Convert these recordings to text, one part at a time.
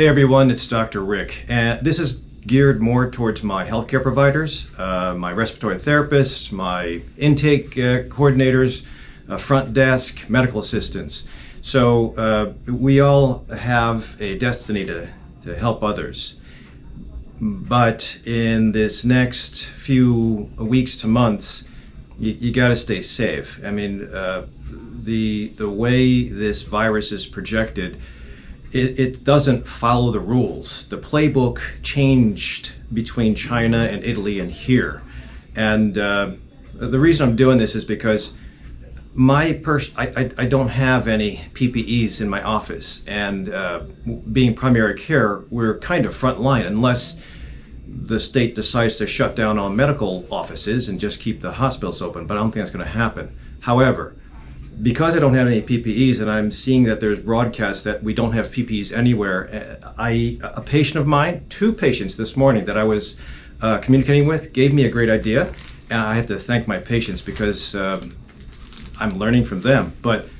Hey everyone, it's Dr. Rick, and this is geared more towards my healthcare providers, my respiratory therapists, my intake coordinators, front desk, medical assistants. So we all have a destiny to help others. But in this next few weeks to months, you got to stay safe. I mean, the way this virus is projected, it doesn't follow the rules. The playbook changed between China and Italy and here. And the reason I'm doing this is because I don't have any PPEs in my office. And being primary care, we're kind of front line unless the state decides to shut down all medical offices and just keep the hospitals open. But I don't think that's going to happen. However, because I don't have any PPEs and I'm seeing that there's broadcasts that we don't have PPEs anywhere, a patient of mine, 2 patients this morning that I was communicating with, gave me a great idea. And I have to thank my patients because I'm learning from them. But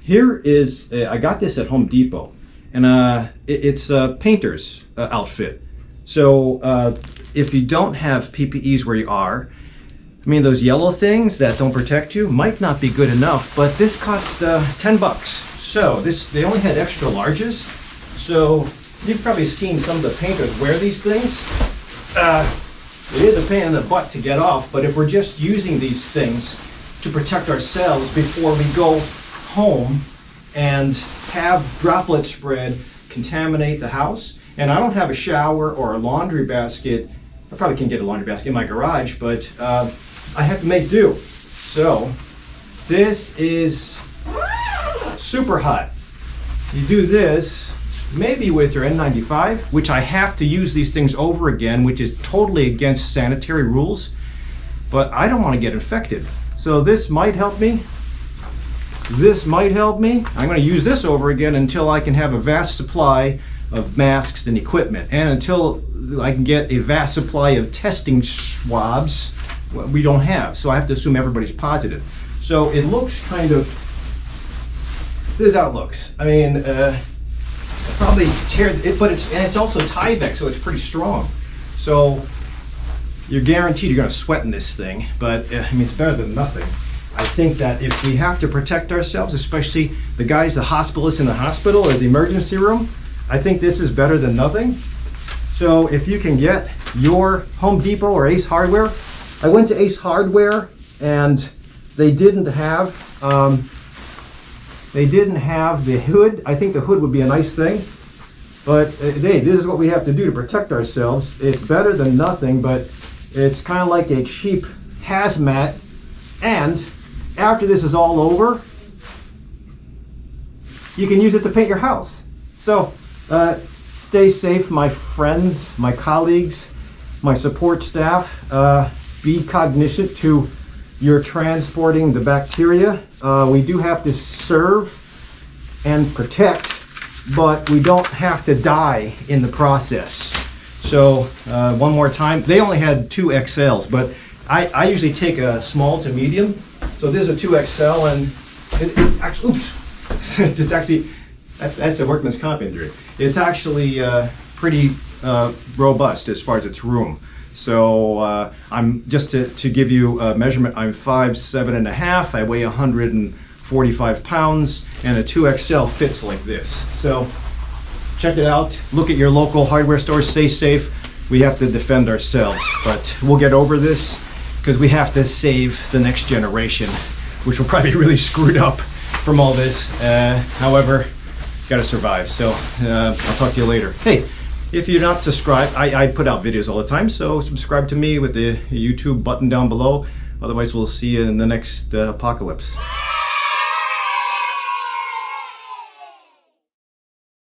here is, I got this at Home Depot, and it's a painter's outfit. So if you don't have PPEs where you are, I mean, those yellow things that don't protect you might not be good enough, but this cost $10. So they only had extra larges. So you've probably seen some of the painters wear these things. It is a pain in the butt to get off, but if we're just using these things to protect ourselves before we go home and have droplet spread contaminate the house, and I don't have a shower or a laundry basket. I probably can get a laundry basket in my garage, but I have to make do. So this is super hot. You do this maybe with your N95, which I have to use these things over again, which is totally against sanitary rules, but I don't want to get infected. So this might help me. This might help me. I'm going to use this over again until I can have a vast supply of masks and equipment, and until I can get a vast supply of testing swabs we don't have. So I have to assume everybody's positive. So it looks kind of, this is how it looks. I mean, probably tear it, but it's also Tyvek, so it's pretty strong. So you're guaranteed you're going to sweat in this thing, but I mean, it's better than nothing. I think that if we have to protect ourselves, especially the guys, the hospitalists in the hospital or the emergency room, I think this is better than nothing. So if you can get your Home Depot or Ace Hardware, I went to Ace Hardware and they didn't have the hood. I think the hood would be a nice thing, but hey, this is what we have to do to protect ourselves. It's better than nothing, but it's kind of like a cheap hazmat. And after this is all over, you can use it to paint your house. So stay safe, my friends, my colleagues, my support staff. Be cognizant to you're transporting the bacteria. We do have to serve and protect, but we don't have to die in the process. So one more time, they only had 2 XLs, but I usually take a small to medium. So this is a 2XL, and it actually, oops, it's actually, that's a workman's comp injury. It's actually pretty robust as far as its room. So I'm just to give you a measurement, I'm 5'7.5", I weigh 145 pounds, and a 2XL fits like this. So check it out, look at your local hardware store, stay safe. We have to defend ourselves, but we'll get over this because we have to save the next generation, which will probably be really screwed up from all this. However, gotta survive. So I'll talk to you later. Hey, if you're not subscribed, I put out videos all the time, so subscribe to me with the YouTube button down below. Otherwise, we'll see you in the next apocalypse.